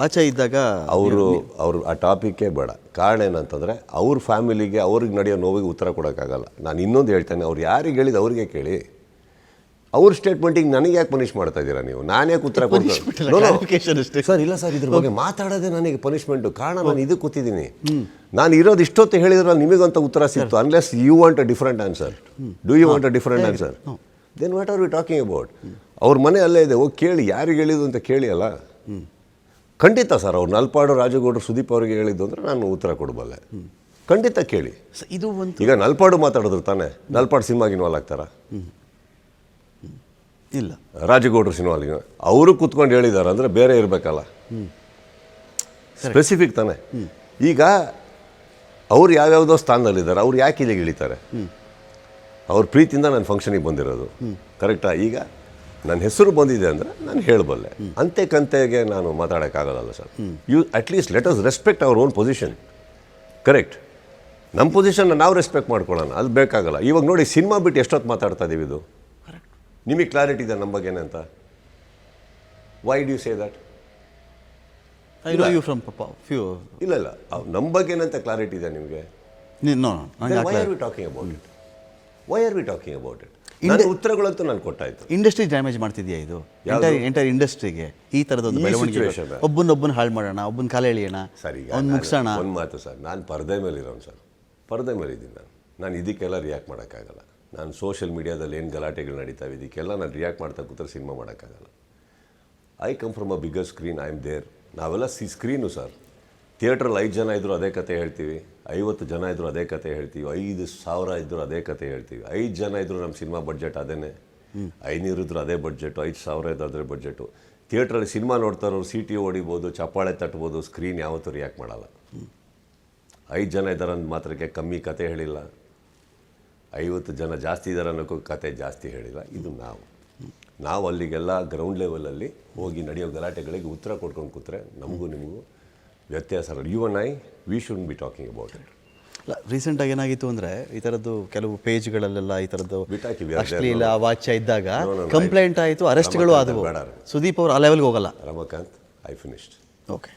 ಆಚೆ ಇದ್ದಾಗ ಅವರು ಆ ಟಾಪಿಕ್ಕೇ ಬೇಡ. ಕಾರಣ ಏನಂತಂದರೆ ಅವ್ರ ಫ್ಯಾಮಿಲಿಗೆ ಅವ್ರಿಗೆ ನಡೆಯೋ ನೋವಿಗೆ ಉತ್ತರ ಕೊಡೋಕ್ಕಾಗಲ್ಲ. ನಾನು ಇನ್ನೊಂದು ಹೇಳ್ತೇನೆ, ಅವ್ರು ಯಾರಿಗೆ ಹೇಳಿದ್ದು ಅವ್ರಿಗೆ ಕೇಳಿ. ಅವ್ರ ಸ್ಟೇಟ್ಮೆಂಟಿಗೆ ನನಗೆ ಯಾಕೆ ಪನಿಷ್ ಮಾಡ್ತಾ ಇದ್ದೀರಾ ನೀವು? ನಾನು ಯಾಕೆ ಉತ್ತರ ಕೊಡ್ತೀನಿ ಸರ್? ಇಲ್ಲ ಸರ್, ಇದ್ರ ಬಗ್ಗೆ ಮಾತಾಡೋದೇ ನನಗೆ ಪನಿಷ್ಮೆಂಟು. ಕಾರಣ ನಾನು ಇದಕ್ಕೆ ಕೂತಿದ್ದೀನಿ. ನಾನು ಇರೋದು ಇಷ್ಟೊತ್ತು ಹೇಳಿದ್ರೆ ನಿಮಗಂತ ಉತ್ತರ ಸಿಕ್ತು. Unless you want a different answer. Do you want a different answer? Then what are we talking about? ಅವ್ರ ಮನೆ ಅಲ್ಲೇ ಇದೆ, ಹೋಗಿ ಕೇಳಿ ಯಾರಿಗೆ ಹೇಳಿದ್ದು ಅಂತ ಕೇಳಿ. ಅಲ್ಲ ಖಂಡಿತ ಸರ್, ಅವ್ರು ನಲ್ಪಾಡು ರಾಜಗೌಡರು ಸುದೀಪ್ ಅವರಿಗೆ ಹೇಳಿದ್ದು ಅಂದರೆ ನಾನು ಉತ್ತರ ಕೊಡಬಲ್ಲೆ. ಖಂಡಿತ ಕೇಳಿ. ಇದು ಒಂದು ಈಗ ನಲ್ಪಾಡು ಮಾತಾಡಿದ್ರು ತಾನೆ, ನಲ್ಪಾಡು ಸಿನಿಮಾಗೆ ಇನ್ವಾಲ್ವ್ ಆಗ್ತಾರ? ಇಲ್ಲ. ರಾಜಗೌಡರು ಸಿನಿಮಾಲಿಗೆ ಅವರು ಕೂತ್ಕೊಂಡು ಹೇಳಿದ್ದಾರೆ ಅಂದರೆ ಬೇರೆ ಇರಬೇಕಲ್ಲ, ಸ್ಪೆಸಿಫಿಕ್ ತಾನೆ. ಈಗ ಅವ್ರು ಯಾವ್ಯಾವುದೋ ಸ್ಥಾನದಲ್ಲಿದ್ದಾರೆ, ಅವ್ರು ಯಾಕೆ ಇಲ್ಲಿಗೆ ಇಳಿತಾರೆ? ಅವ್ರ ಪ್ರೀತಿಯಿಂದ ನಾನು ಫಂಕ್ಷನಿಗೆ ಬಂದಿರೋದು, ಕರೆಕ್ಟಾ? ಈಗ ನನ್ನ ಹೆಸರು ಬಂದಿದೆ ಅಂದರೆ ನಾನು ಹೇಳಬಲ್ಲೆ. ಅಂತೆ ಕಂತೆಗೆ ನಾನು ಮಾತಾಡೋಕ್ಕಾಗಲ್ಲ sir. You at least let us respect our own position. Correct, ನಮ್ಮ ಪೊಸಿಷನ್ನ ನಾವು ರೆಸ್ಪೆಕ್ಟ್ ಮಾಡ್ಕೊಳ್ಳೋಣ, ಅದು ಬೇಕಾಗಲ್ಲ. ಇವಾಗ ನೋಡಿ, ಸಿನಿಮಾ ಬಿಟ್ಟು ಎಷ್ಟೊತ್ತು ಮಾತಾಡ್ತಾ ಇದ್ದೀವಿ. ಇದು ನಿಮಗೆ ಕ್ಲಾರಿಟಿ ಇದೆ ನಮ್ಮ ಬಗ್ಗೆನೇ ಅಂತ? Why do you say that? ಇಲ್ಲ ಇಲ್ಲ, ನಮ್ಮ ಬಗ್ಗೆನಂತ ಕ್ಲಾರಿಟಿ ಇದೆ ನಿಮಗೆ? Why are we talking about it? Why are we talking about it? ಉತ್ತರಗಳಂತೂ ನಾನು ಕೊಟ್ಟಾಯ್ತು. ಇಂಡಸ್ಟ್ರಿ ಡ್ಯಾಮೇಜ್ ಮಾಡ್ತಿದ್ಯಾ ಇದು? ಎಂಟೈರ್ ಇಂಡಸ್ಟ್ರಿಗೆ ಈ ಥರದೊಂದು ಬೆಳವಣಿಗೆ, ಒಬ್ಬನೊಬ್ಬನ ಹಾಳು ಮಾಡೋಣ, ಒಬ್ಬನ ಕಾಲ ಎಳಿಯೋಣ, ಸರಿ ಅವ್ನು ಮುಗಿಸೋಣ. ಒಂದು ಮಾತು ಸರ್, ನಾನು ಪರದೆ ಮೇಲೆ ಇರೋನು ಸರ್, ಪರದೆ ಮೇಲೆ ಇದ್ದೀನಿ. ನಾನು ಇದಕ್ಕೆಲ್ಲ ರಿಯಾಕ್ಟ್ ಮಾಡೋಕ್ಕಾಗಲ್ಲ. ನಾನು ಸೋಷಿಯಲ್ ಮೀಡಿಯಾದಲ್ಲಿ ಏನು ಗಲಾಟೆಗಳು ನಡೀತಾವೆ ಇದಕ್ಕೆಲ್ಲ ನಾನು ರಿಯಾಕ್ಟ್ ಮಾಡ್ತಾ ಕೂತ್ರೆ ಸಿನಿಮಾ ಮಾಡೋಕ್ಕಾಗಲ್ಲ. I come from a bigger screen, I am there. ನಾವೆಲ್ಲ ಸ್ಕ್ರೀನು ಸರ್. ಥಿಯೇಟ್ರಲ್ಲಿ 5 ಜನ ಇದ್ದರೂ ಅದೇ ಕತೆ ಹೇಳ್ತೀವಿ, 50 ಜನ ಇದ್ದರೂ ಅದೇ ಕತೆ ಹೇಳ್ತೀವಿ, 5,000 ಇದ್ದರೂ ಅದೇ ಕತೆ ಹೇಳ್ತೀವಿ. 5 ಜನ ಇದ್ದರೂ ನಮ್ಮ ಸಿನಿಮಾ ಬಡ್ಜೆಟ್ ಅದೇ, 500 ಇದ್ದರೂ ಅದೇ ಬಡ್ಜೆಟು, 5,000 ಇದ್ದರೂ ಅದೇ ಬಡ್ಜೆಟು. ಥಿಯೇಟ್ರಲ್ಲಿ ಸಿನಿಮಾ ನೋಡ್ತಾರೋ ಸಿಟಿ ಹೊಡಿಬೋದು, ಚಪ್ಪಾಳೆ ತಟ್ಬೋದು, ಸ್ಕ್ರೀನ್ ಯಾವತ್ತೂ ರಿಯಾಕ್ಟ್ ಮಾಡಲ್ಲ. 5 ಜನ ಇದ್ದಾರೆ ಅಂದ ಮಾತ್ರಕ್ಕೆ ಕಮ್ಮಿ ಕತೆ ಹೇಳಿಲ್ಲ, 50 ಜನ ಜಾಸ್ತಿ ಇದ್ದಾರೆ ಅನ್ನೋಕ್ಕೂ ಕತೆ ಜಾಸ್ತಿ ಹೇಳಿಲ್ಲ. ಇದು ನಾವು ಅಲ್ಲಿಗೆಲ್ಲ ಗ್ರೌಂಡ್ ಲೆವೆಲಲ್ಲಿ ಹೋಗಿ ನಡೆಯೋ ಗಲಾಟೆಗಳಿಗೆ ಉತ್ತರ ಕೊಡ್ಕೊಂಡು ಕೂತ್ರೆ ನಮಗೂ ನಿಮಗೂ ವ್ಯತ್ಯಾಸ. You and I, we should be talking about it. ರೀಸೆಂಟಾಗಿ ಏನಾಗಿತ್ತು ಅಂದರೆ, ಈ ಥರದ್ದು ಕೆಲವು ಪೇಜ್ಗಳಲ್ಲೆಲ್ಲ ಈ ಥರದ್ದು ಅಶ್ಲೀಲ ವಾಚ್ಯ ಇದ್ದಾಗ ಕಂಪ್ಲೇಂಟ್ ಆಯಿತು, ಅರೆಸ್ಟ್ಗಳು ಆದವು. ಸುದೀಪ್ ಅವರು ಆ ಲೆವೆಲ್ಗೆ ಹೋಗಲ್ಲ. Ramakant, I finished. ಓಕೆ.